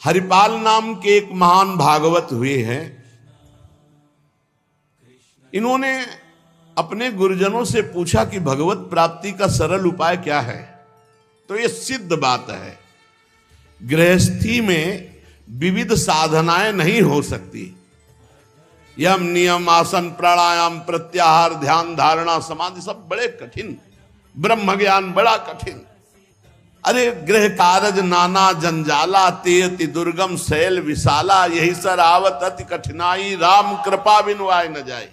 हरिपाल नाम के एक महान भागवत हुए हैं। इन्होंने अपने गुरुजनों से पूछा कि भगवत प्राप्ति का सरल उपाय क्या है। तो ये सिद्ध बात है, गृहस्थी में विविध साधनाएं नहीं हो सकती। यम नियम आसन प्राणायाम प्रत्याहार ध्यान धारणा समाधि सब बड़े कठिन, ब्रह्म ज्ञान बड़ा कठिन। अरे गृह कारज नाना जंजाला ते अति दुर्गम शैल विशाला, यही सर आवत अति कठिनाई राम कृपा बिनु आए न जाए।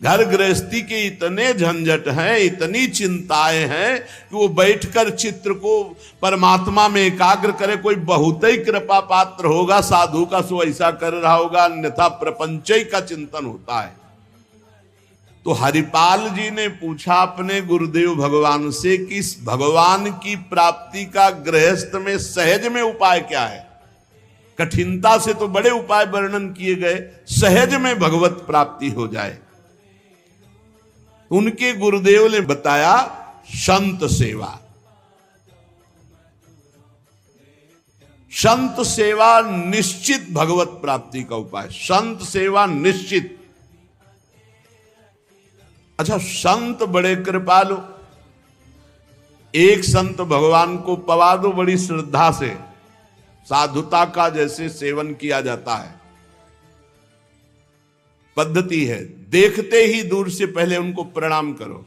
घर गृहस्थी के इतने झंझट हैं, इतनी चिंताएं हैं कि वो बैठकर चित्र को परमात्मा में एकाग्र करे। कोई बहुत ही कृपा पात्र होगा साधु का, सो ऐसा कर रहा होगा, अन्यथा प्रपंच का चिंतन होता है। तो हरिपाल जी ने पूछा अपने गुरुदेव भगवान से कि इस भगवान की प्राप्ति का गृहस्थ में सहज में उपाय क्या है। कठिनता से तो बड़े उपाय वर्णन किए गए, सहज में भगवत प्राप्ति हो जाए। उनके गुरुदेव ने बताया संत सेवा। संत सेवा निश्चित भगवत प्राप्ति का उपाय, संत सेवा निश्चित। अच्छा, संत बड़े कृपालु, एक संत भगवान को पवा दो बड़ी श्रद्धा से, साधुता का जैसे सेवन किया जाता है। पद्धति है, देखते ही दूर से पहले उनको प्रणाम करो,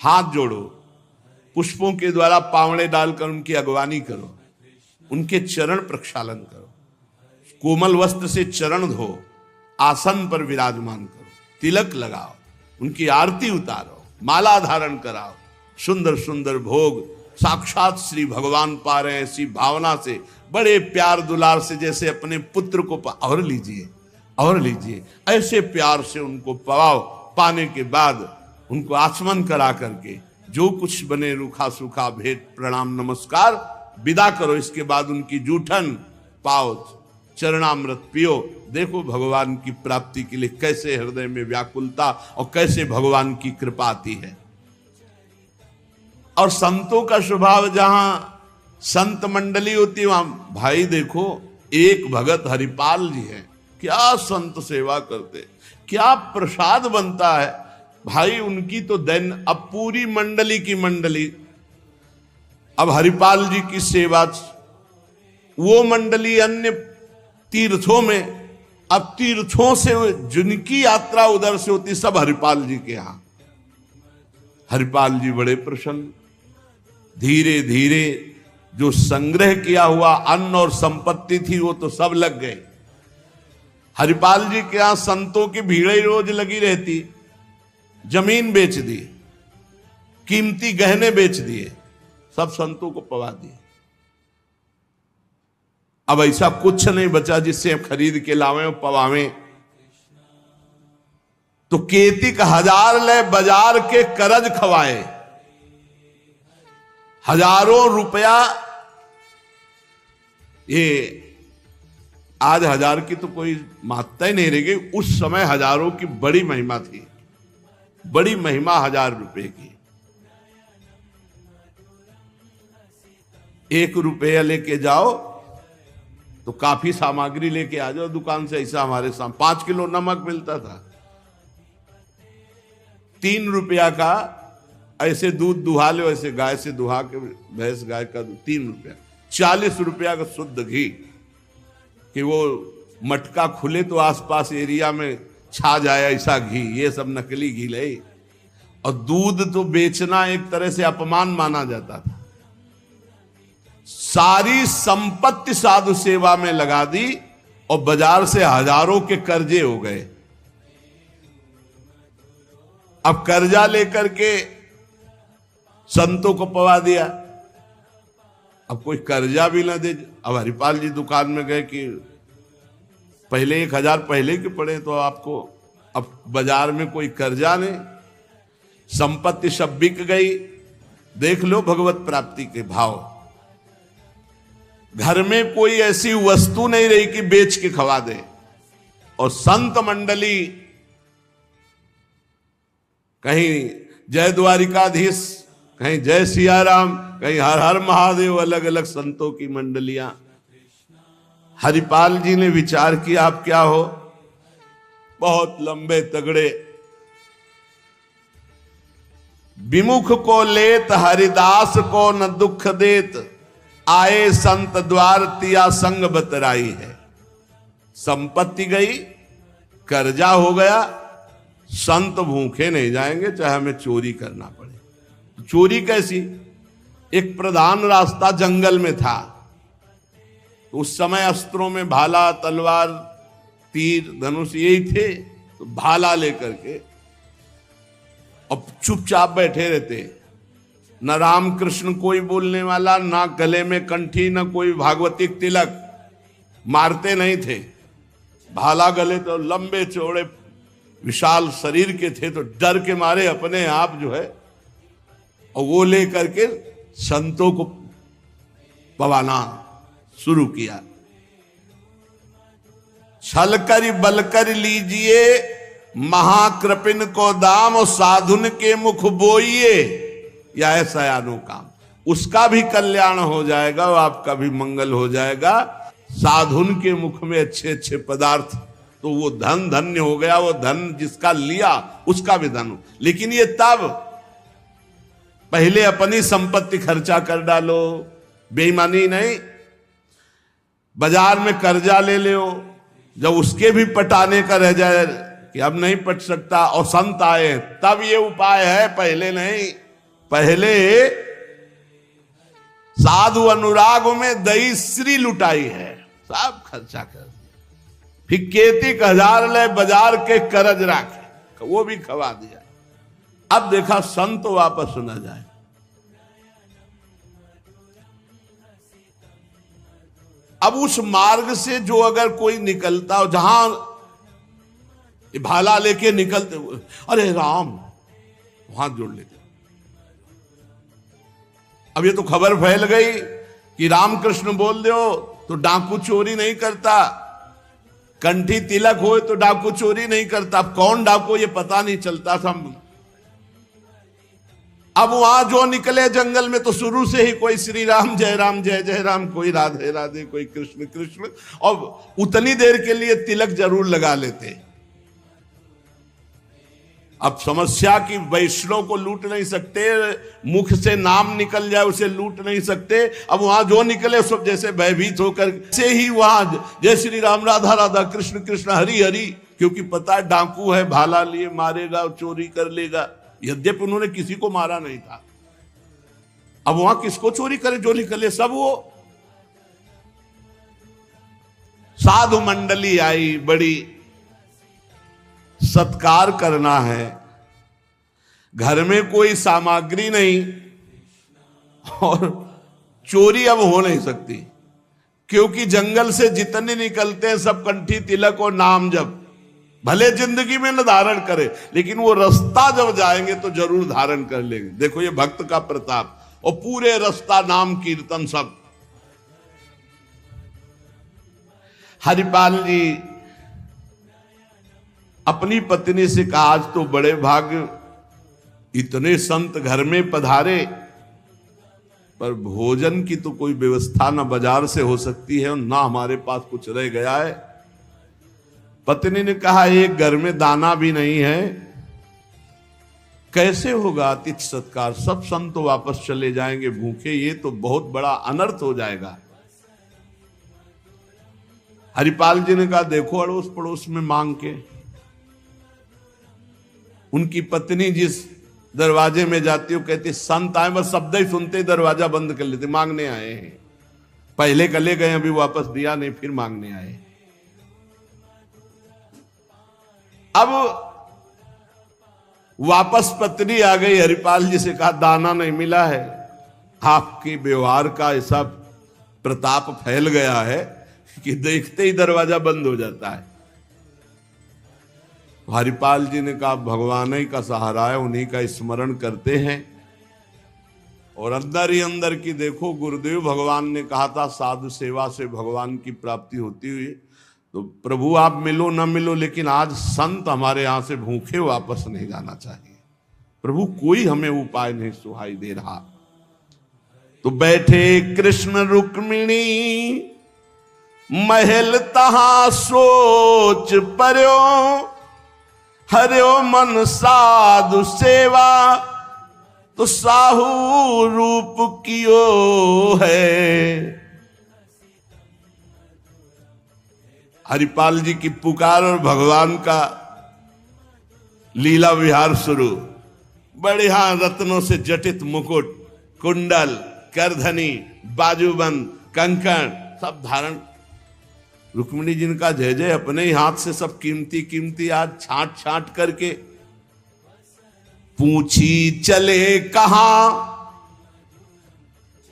हाथ जोड़ो, पुष्पों के द्वारा पावड़े डालकर उनकी अगवानी करो, उनके चरण प्रक्षालन करो, कोमल वस्त्र से चरण धो, आसन पर विराजमान करो, तिलक लगाओ, उनकी आरती उतारो, माला धारण कराओ, सुंदर सुंदर भोग साक्षात श्री भगवान पा रहे हैं ऐसी भावना से, बड़े प्यार दुलार से, जैसे अपने पुत्र को और लीजिए और लीजिए, ऐसे प्यार से उनको पवाओ। पाने के बाद उनको आचमन करा करके जो कुछ बने रूखा सूखा भेंट प्रणाम नमस्कार विदा करो। इसके बाद उनकी जूठन पाओ, चरणामृत पियो। देखो भगवान की प्राप्ति के लिए कैसे हृदय में व्याकुलता और कैसे भगवान की कृपा आती है। और संतों का स्वभाव, जहां संत मंडली होती है वहां, भाई देखो एक भगत हरिपाल जी हैं, क्या संत सेवा करते, क्या प्रसाद बनता है भाई उनकी तो दैन। अब पूरी मंडली की मंडली, अब हरिपाल जी की सेवा, वो मंडली अन्य तीर्थों में, अब तीर्थों से जिनकी यात्रा उधर से होती सब हरिपाल जी के यहां। हरिपाल जी बड़े प्रसन्न, धीरे धीरे जो संग्रह किया हुआ अन्न और संपत्ति थी वो तो सब लग गए। हरिपाल जी के यहां संतों की भीड़ रोज लगी रहती, जमीन बेच दी, कीमती गहने बेच दिए, सब संतों को पवा दिए। अब ऐसा कुछ नहीं बचा जिससे खरीद के लावें और पवावें। तो केतिक 1000 ले बाजार के करज खवाए, हजारों रुपया। ये आज 1000 की तो कोई महत्ता ही नहीं रह गई, उस समय हजारों की बड़ी महिमा थी, बड़ी महिमा 1000 रुपए की। 1 रुपया लेके जाओ तो काफी सामग्री लेके आ जाओ दुकान से। ऐसा हमारे सामने 5 किलो नमक मिलता था, 3 रुपया का ऐसे दूध दुहा लो, ऐसे गाय से दुहा के, भैंस गाय का दूध 3 रुपया। 40 रुपया का शुद्ध घी, कि वो मटका खुले तो आसपास एरिया में छा जाए ऐसा घी, ये सब नकली घी ले। और दूध तो बेचना एक तरह से अपमान माना जाता था। सारी संपत्ति साधु सेवा में लगा दी और बाजार से हजारों के कर्जे हो गए। अब कर्जा लेकर के संतों को पवा दिया, अब कोई कर्जा भी ना दे। अब हरिपाल जी दुकान में गए कि पहले 1000 पहले के पड़े तो आपको, अब बाजार में कोई कर्जा नहीं, संपत्ति सब बिक गई। देख लो भगवत प्राप्ति के भाव। घर में कोई ऐसी वस्तु नहीं रही कि बेच के खवा दे। और संत मंडली, कहीं जय द्वारिकाधीश, कहीं जय सिया राम, कहीं हर हर महादेव, अलग अलग संतों की मंडलियां। हरिपाल जी ने विचार किया आप क्या हो, बहुत लंबे तगड़े, विमुख को लेत हरिदास को न दुख देत, आए संत द्वार तिया संग बतराई है। संपत्ति गई, कर्जा हो गया, संत भूखे नहीं जाएंगे चाहे हमें चोरी करना पड़े। चोरी कैसी, एक प्रधान रास्ता जंगल में था, तो उस समय अस्त्रों में भाला, तलवार, तीर, धनुष यही थे, तो भाला लेकर के अब चुपचाप बैठे रहते, न राम कृष्ण कोई बोलने वाला, ना गले में कंठी, न कोई भागवतिक तिलक, मारते नहीं थे। भाला गले तो लंबे चौड़े विशाल शरीर के थे, तो डर के मारे अपने आप जो है और वो लेकर के संतों को पवाना शुरू किया। छल कर बल कर लीजिए महाकृपिन को दाम, और साधुन के मुख बोइए या ऐसा यानो काम, उसका भी कल्याण हो जाएगा और आपका भी मंगल हो जाएगा। साधुन के मुख में अच्छे अच्छे पदार्थ, तो वो धन धन्य हो गया, वो धन जिसका लिया उसका भी धन। लेकिन ये तब, पहले अपनी संपत्ति खर्चा कर डालो, बेईमानी नहीं। बाजार में कर्जा ले लो, जब उसके भी पटाने का रह जाए कि अब नहीं पट सकता और संत आए, तब ये उपाय है, पहले नहीं। पहले साधु अनुराग में दही श्री लुटाई है, सब खर्चा कर दिया। फिर खेती 1000 ले बाजार के करज राखे, वो भी खवा दिया। अब देखा संत वापस न जाए। अब उस मार्ग से जो अगर कोई निकलता हो, जहां भाला लेके निकलते हुए, अरे राम, हाथ जोड़ लेते। अब ये तो खबर फैल गई कि रामकृष्ण बोल दो तो डाकू चोरी नहीं करता, कंठी तिलक हो तो डाकू चोरी नहीं करता। अब कौन डाकू ये पता नहीं चलता था। अब वहां जो निकले जंगल में तो शुरू से ही कोई श्री राम जय जय राम, कोई राधे राधे, कोई कृष्ण कृष्ण, और उतनी देर के लिए तिलक जरूर लगा लेते। अब समस्या की वैष्णव को लूट नहीं सकते, मुख से नाम निकल जाए उसे लूट नहीं सकते। अब वहां जो निकले सब जैसे भयभीत होकर से ही वहां जय श्री राम, राधा राधा, कृष्ण कृष्ण, हरि हरि, क्योंकि पता है डाकू है, भाला लिए मारेगा, चोरी कर लेगा। यद्यपि उन्होंने किसी को मारा नहीं था। अब वहां किसको चोरी करे, जो निकले सब वो। साधु मंडली आई, बड़ी सत्कार करना है, घर में कोई सामग्री नहीं और चोरी अब हो नहीं सकती, क्योंकि जंगल से जितने निकलते हैं सब कंठी तिलक और नाम जप, भले जिंदगी में न धारण करे लेकिन वो रास्ता जब जाएंगे तो जरूर धारण कर लेंगे। देखो ये भक्त का प्रताप, और पूरे रास्ता नाम कीर्तन सब। हरिपाल जी अपनी पत्नी से कहा, आज तो बड़े भाग्य, इतने संत घर में पधारे, पर भोजन की तो कोई व्यवस्था ना बाजार से हो सकती है और ना हमारे पास कुछ रह गया है। पत्नी ने कहा, एक घर में दाना भी नहीं है, कैसे होगा अतिथि सत्कार, सब संत तो वापस चले जाएंगे भूखे, ये तो बहुत बड़ा अनर्थ हो जाएगा। हरिपाल जी ने कहा, देखो अड़ोस पड़ोस में मांग के। उनकी पत्नी जिस दरवाजे में जाती, वो कहती संत आए, बस शब्द ही सुनते ही दरवाजा बंद कर लेते, मांगने आए हैं। पहले कले गए, अभी वापस दिया नहीं, फिर मांगने आए। अब वापस पत्नी आ गई, हरिपाल जी से कहा, दाना नहीं मिला है। आपके व्यवहार का ऐसा प्रताप फैल गया है कि देखते ही दरवाजा बंद हो जाता है। हरिपाल जी ने कहा, भगवान ही का सहारा है, उन्हीं का स्मरण करते हैं। और अंदर ही अंदर की देखो, गुरुदेव भगवान ने कहा था साधु सेवा से भगवान की प्राप्ति होती हुई, तो प्रभु आप मिलो न मिलो, लेकिन आज संत हमारे यहां से भूखे वापस नहीं जाना चाहिए। प्रभु कोई हमें उपाय नहीं सुहाई दे रहा। तो बैठे कृष्ण रुक्मिणी महल तहां सोच पर्यो, हरियो मन साधु सेवा, तो साहू रूप कियो है। हरिपाल जी की पुकार और भगवान का लीला विहार शुरू। बढ़िया रत्नों से जटित मुकुट, कुंडल, करधनी, बाजूबंद, कंकण सब धारण। रुक्मिणी जी का जय जय, अपने ही हाथ से सब कीमती कीमती आज छांट छांट करके। पूछी चले कहां,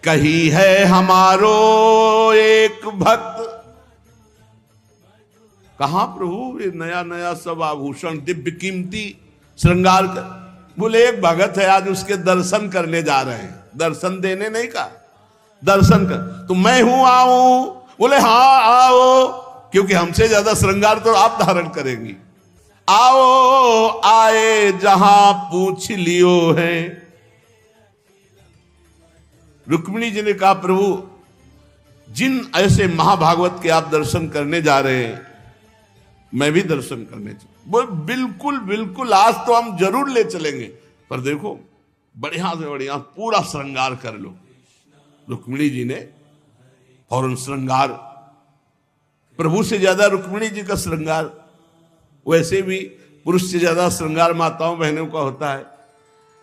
कही है हमारो एक भक्त। कहां प्रभु ये नया नया सब आभूषण दिव्य कीमती श्रृंगार कर। बोले एक भगत है, आज उसके दर्शन करने जा रहे हैं। दर्शन देने नहीं कहा, दर्शन कर। तो मैं हूं, आऊं? बोले हाँ आओ, क्योंकि हमसे ज्यादा श्रृंगार तो आप धारण करेंगी। आओ आए जहां पूछ लियो है। रुक्मिणी जी ने कहा प्रभु जिन ऐसे महाभागवत के आप दर्शन करने जा रहे हैं, मैं भी दर्शन करने चाहिए। बोल बिल्कुल बिल्कुल, आज तो हम जरूर ले चलेंगे, पर देखो बढ़िया से बढ़िया पूरा श्रृंगार कर लो। रुक्मिणी जी ने फौरन श्रृंगार, प्रभु से ज्यादा रुक्मिणी जी का श्रृंगार, वैसे भी पुरुष से ज्यादा श्रृंगार माताओं बहनों का होता है।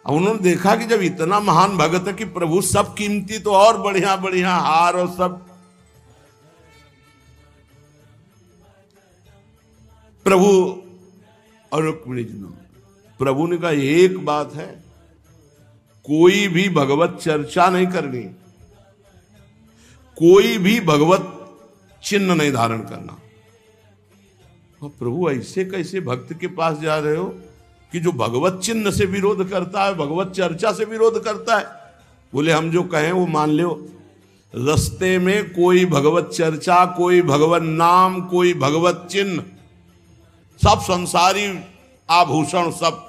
अब उन्होंने देखा कि जब इतना महान भगत है कि प्रभु सब कीमती, तो और बढ़िया बढ़िया हार और सब। प्रभु और रुक्मिणी जी ने, प्रभु ने कहा एक बात है, कोई भी भगवत चर्चा नहीं करनी, कोई भी भगवत चिन्ह नहीं धारण करना। और प्रभु ऐसे कैसे भक्त के पास जा रहे हो कि जो भगवत चिन्ह से विरोध करता है, भगवत चर्चा से विरोध करता है? बोले हम जो कहें वो मान लो। रस्ते में कोई भगवत चर्चा, कोई भगवत नाम, कोई भगवत चिन्ह, सब संसारी आभूषण सब।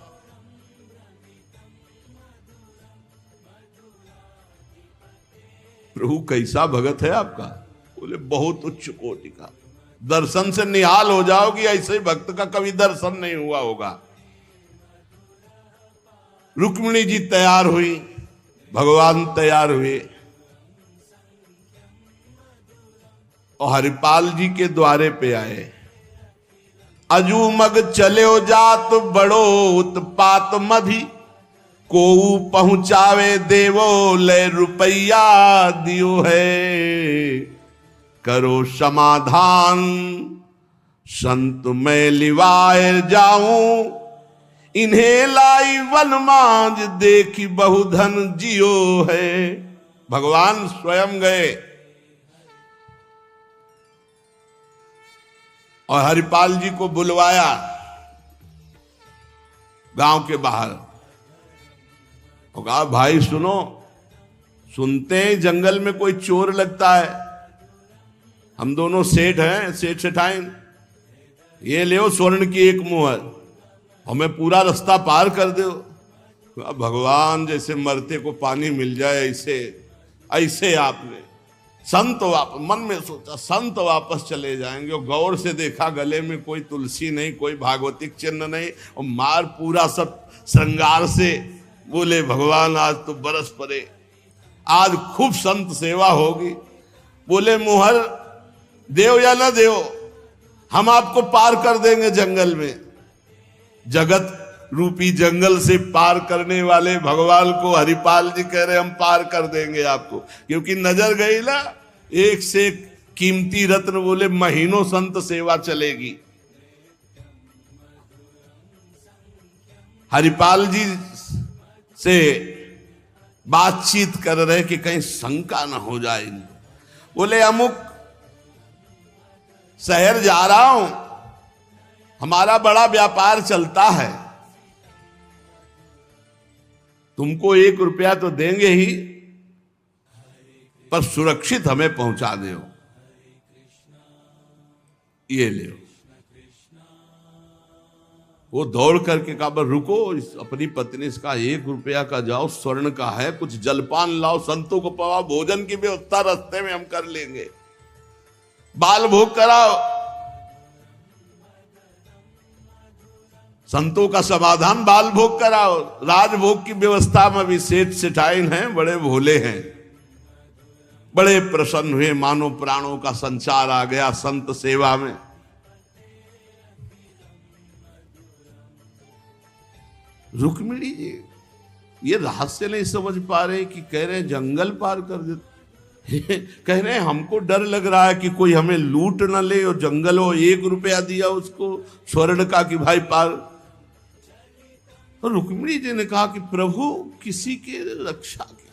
प्रभु कैसा भगत है आपका? बोले बहुत उच्च कोटि का, दर्शन से निहाल हो जाओगी, ऐसे भक्त का कभी दर्शन नहीं हुआ होगा। रुक्मिणी जी तैयार हुई, भगवान तैयार हुए और हरिपाल जी के द्वारे पे आए। अजू मग चलो जात बड़ो उत्पात मधि, को पहुंचावे देवो ले रुपया दियो है। करो समाधान संत मैं लिवाए जाऊं, इन्हें लाई वनमाज देखी बहुधन जियो है। भगवान स्वयं गए और हरिपाल जी को बुलवाया गांव के बाहर और कहा भाई सुनो, सुनते हैं जंगल में कोई चोर लगता है, हम दोनों सेठ हैं, सेठ सेठाइन, ये ले स्वर्ण की एक मुहर, हमें पूरा रास्ता पार कर दो। भगवान जैसे मरते को पानी मिल जाए ऐसे ऐसे आपने संत मन में सोचा संत वापस चले जाएंगे। और गौर से देखा गले में कोई तुलसी नहीं, कोई भागवतिक चिन्ह नहीं, और मार पूरा सब श्रृंगार से। बोले भगवान आज तो बरस पड़े, आज खूब संत सेवा होगी। बोले मुहर देव या ना देव, हम आपको पार कर देंगे जंगल में। जगत रूपी जंगल से पार करने वाले भगवान को हरिपाल जी कह रहे हम पार कर देंगे आपको, क्योंकि नजर गई ना एक से एक कीमती रत्न। बोले महीनों संत सेवा चलेगी। हरिपाल जी से बातचीत कर रहे कि कहीं शंका न हो जाए इनको। बोले अमुक शहर जा रहा हूं, हमारा बड़ा व्यापार चलता है, तुमको 1 रुपया तो देंगे ही, पर सुरक्षित हमें पहुंचा दो, ये ले। वो दौड़ करके कहा रुको, अपनी पत्नी से कहा 1 रुपया का जाओ, स्वर्ण का है, कुछ जलपान लाओ, संतों को पवा, भोजन की व्यवस्था रास्ते में हम कर लेंगे। बाल भोग कराओ। संतों का समाधान बाल भोग कराओ। राजभोग की व्यवस्था में भी सेठ सेठाइन हैं, बड़े भोले हैं, बड़े प्रसन्न हुए, मानो प्राणों का संचार आ गया संत सेवा में। रुक्मिणी जी ये रहस्य नहीं समझ पा रहे कि कह रहे हैं जंगल पार कर देते, कह रहे हैं हमको डर लग रहा है कि कोई हमें लूट न ले, और जंगल हो 1 रुपया दिया उसको स्वर्ण का कि भाई पार। तो रुक्मिणी जी ने कहा कि प्रभु किसी के रक्षा के,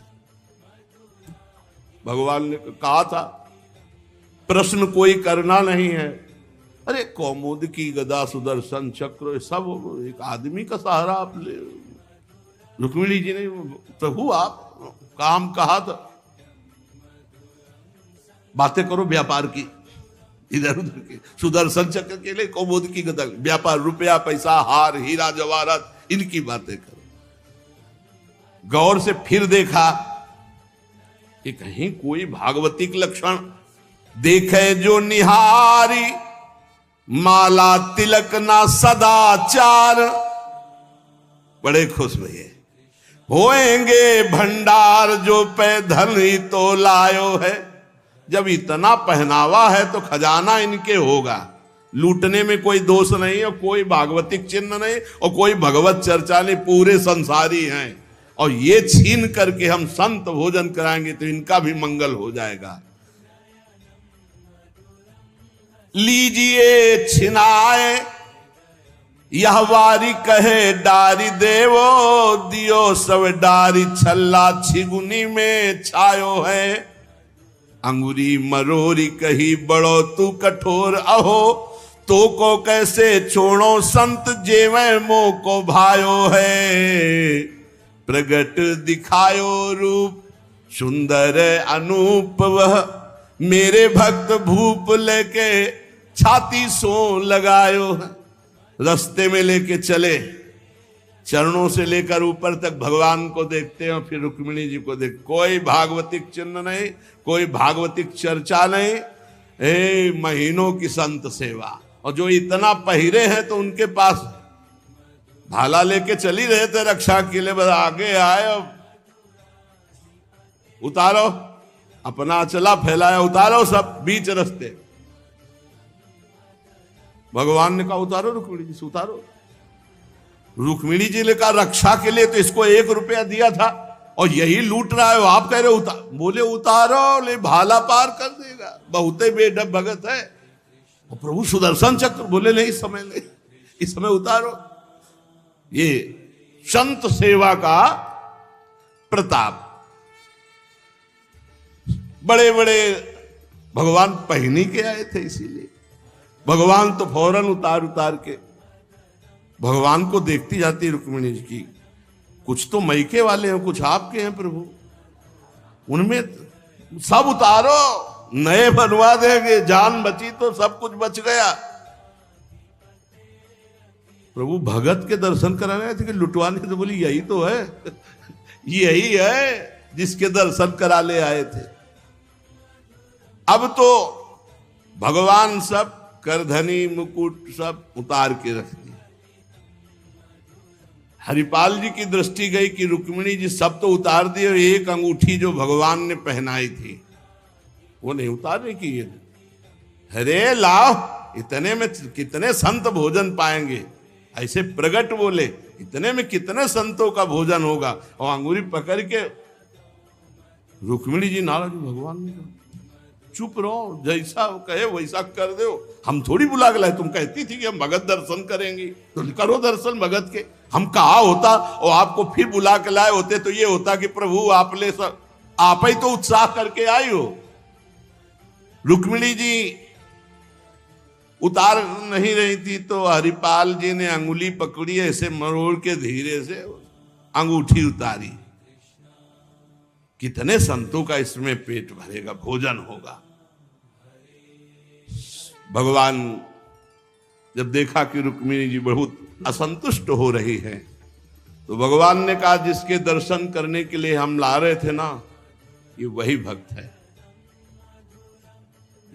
भगवान ने कहा था प्रश्न कोई करना नहीं है। अरे कौमुद की गदा सुदर्शन चक्र सब एक आदमी का सहारा आप ले। रुक्मिणी जी ने प्रभु आप काम कहा था, बातें करो व्यापार की, इधर उधर के सुदर्शन चक्र के लिए कौमुद की गदा, व्यापार, रुपया पैसा हार हीरा जवाहरात, इनकी बातें करो। गौर से फिर देखा कि कहीं कोई भागवतिक लक्षण देखे जो निहारी, माला तिलक ना सदाचार। बड़े खुश भैया होएंगे भंडार जो पे धन ही तो लायो है। जब इतना पहनावा है तो खजाना इनके होगा, लूटने में कोई दोष नहीं और कोई भागवतिक चिन्ह नहीं और कोई भगवत चर्चा नहीं, पूरे संसारी हैं। और ये छीन करके हम संत भोजन कराएंगे तो इनका भी मंगल हो जाएगा। लीजिए छिनाए यह वारी कहे डारी देवो, दियो सब डारी छल्ला छिगुनी में छायो है। अंगुरी मरोरी कही बड़ो तू कठोर, अहो तो को कैसे छोड़ो संत जेवे मोह को भायो है। प्रगट दिखायो रूप सुंदर अनूप, वह मेरे भक्त भूप लेके छाती सो लगायो है। रास्ते में लेके चले, चरणों से लेकर ऊपर तक भगवान को देखते हैं, फिर रुक्मिणी जी को देख। कोई भागवतिक चिन्ह नहीं, कोई भागवतिक चर्चा नहीं, महीनों की संत सेवा। और जो इतना पहिरे हैं तो उनके पास भाला लेके चल ही रहे थे रक्षा के लिए, बस आगे आए और उतारो, अपना चला फैलाया, उतारो सब बीच रास्ते। भगवान ने कहा उतारो रुक्मिणी जी से, उतारो। रुक्मिणी जी ने कहा रक्षा के लिए तो इसको 1 रुपया दिया था और यही लूट रहा है, आप कह रहे उतार। बोले उतारो, ले भाला पार कर देगा, बहुते बेढब भगत है। और प्रभु सुदर्शन चक्र, बोले नहीं इस समय नहीं, इस समय उतारो। ये संत सेवा का प्रताप। बड़े बड़े भगवान पहनी के आए थे, इसीलिए भगवान तो फौरन उतार के भगवान को देखती जाती रुक्मिणी जी की। कुछ तो मैके वाले हैं, कुछ आपके हैं प्रभु, उनमें सब उतारो, नए बनवा देंगे, जान बची तो सब कुछ बच गया। प्रभु भगत के दर्शन कराने थे कि लुटवाने थे? बोली यही तो है, यही है जिसके दर्शन करा ले आए थे। अब तो भगवान सब करधनी मुकुट सब उतार के रख दिए। हरिपाल जी की दृष्टि गई कि रुक्मिणी जी सब तो उतार दिए, एक अंगूठी जो भगवान ने पहनाई थी वो नहीं उतारने की। अरे लाओ, इतने में कितने संत भोजन पाएंगे। ऐसे प्रगट बोले, इतने में कितने संतों का भोजन होगा। और अंगूरी पकड़ के रुक्मिणी जी नाराज, भगवान ने कहा चुप रहो, जैसा कहे वैसा कर दो, हम थोड़ी बुला के लाए। तुम कहती थी कि हम भगत दर्शन करेंगे तो करो दर्शन भगत के। हम कहा होता और आपको फिर बुला के लाए होते तो ये होता कि प्रभु आप ले सब, आप ही तो उत्साह करके आई हो। रुक्मिणी जी उतार नहीं रही थी तो हरिपाल जी ने अंगुली पकड़ी, ऐसे मरोड़ के धीरे से अंगूठी उतारी। कितने संतों का इसमें पेट भरेगा, भोजन होगा। भगवान जब देखा कि रुक्मिणी जी बहुत असंतुष्ट हो रही है तो भगवान ने कहा जिसके दर्शन करने के लिए हम ला रहे थे ना, ये वही भक्त है,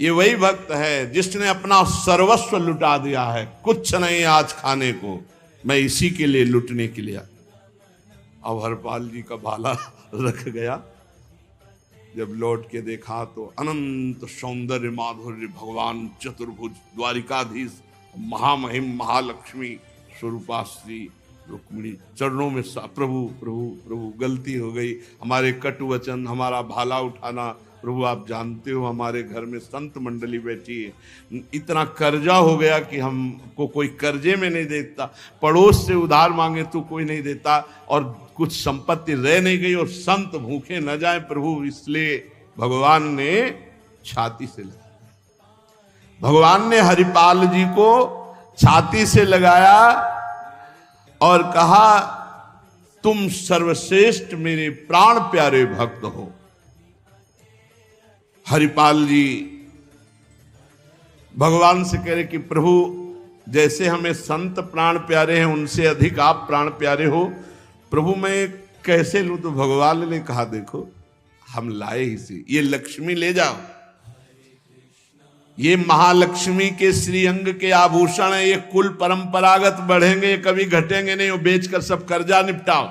ये वही भक्त है जिसने अपना सर्वस्व लुटा दिया है, कुछ नहीं आज खाने को, मैं इसी के लिए लुटने के लिए। अब हरपाल जी का भाला रख गया, जब लौट के देखा तो अनंत सौंदर्य माधुर्य भगवान चतुर्भुज द्वारिकाधीश महामहिम महालक्ष्मी स्वरूपा श्री रुक्मिणी चरणों में प्रभु प्रभु प्रभु गलती हो गई, हमारे कटु वचन, हमारा भाला उठाना, प्रभु आप जानते हो हमारे घर में संत मंडली बैठी है, इतना कर्जा हो गया कि हमको कोई कर्जे में नहीं देता, पड़ोस से उधार मांगे तो कोई नहीं देता, और कुछ संपत्ति रह नहीं गई, और संत भूखे न जाए प्रभु, इसलिए भगवान ने छाती से लगाया। भगवान ने हरिपाल जी को छाती से लगाया और कहा तुम सर्वश्रेष्ठ मेरे प्राण प्यारे भक्त हो। हरिपाल जी भगवान से कह रहे कि प्रभु जैसे हमें संत प्राण प्यारे हैं उनसे अधिक आप प्राण प्यारे हो, प्रभु मैं कैसे लूं? तो भगवान ने कहा देखो हम लाए ही से, ये लक्ष्मी ले जाओ, ये महालक्ष्मी के श्रीअंग के आभूषण है, ये कुल परंपरागत बढ़ेंगे, ये कभी घटेंगे नहीं, वो बेचकर सब कर्जा निपटाओ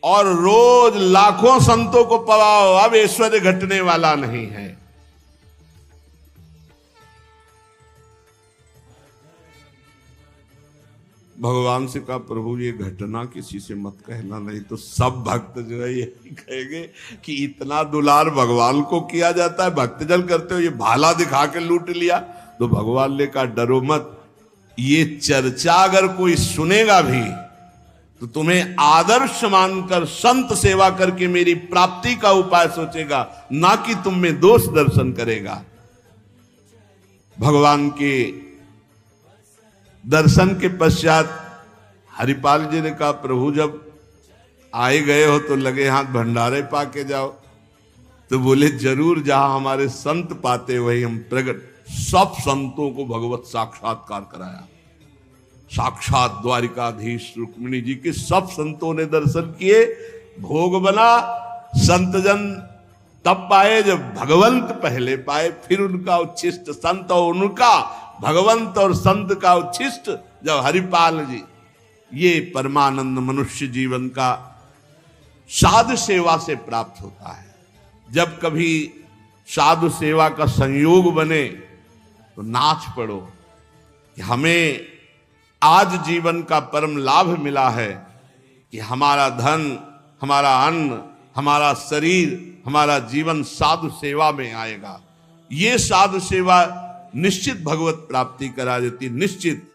और रोज लाखों संतों को पवाओ, अब ऐश्वर्य घटने वाला नहीं है। भगवान से कहा प्रभु ये घटना किसी से मत कहना, नहीं तो सब भक्त जो है यही कहेंगे कि इतना दुलार भगवान को किया जाता है, भक्तजन करते हो, ये भाला दिखा के लूट लिया। तो भगवान ने कहा डरो मत, ये चर्चा अगर कोई सुनेगा भी तो तुम्हें आदर्श मानकर संत सेवा करके मेरी प्राप्ति का उपाय सोचेगा, ना कि तुम में दोष दर्शन करेगा। भगवान के दर्शन के पश्चात हरिपाल जी ने कहा प्रभु जब आए गए हो तो लगे हाथ भंडारे पाके जाओ। तो बोले जरूर, जहां हमारे संत पाते वही हम प्रकट। सब संतों को भगवत साक्षात्कार कराया, साक्षात द्वारिकाधीश रुक्मिणी जी के सब संतों ने दर्शन किए, भोग बना, संतजन तब पाए जब भगवंत पहले पाए, फिर उनका उच्छिष्ट संत और उनका भगवंत और संत का उच्छिष्ट जब हरिपाल जी। ये परमानंद मनुष्य जीवन का साधु सेवा से प्राप्त होता है। जब कभी साधु सेवा का संयोग बने तो नाच पड़ो कि हमें आज जीवन का परम लाभ मिला है कि हमारा धन, हमारा अन्न, हमारा शरीर, हमारा जीवन साधु सेवा में आएगा। ये साधु सेवा निश्चित भगवत प्राप्ति करा देती, निश्चित।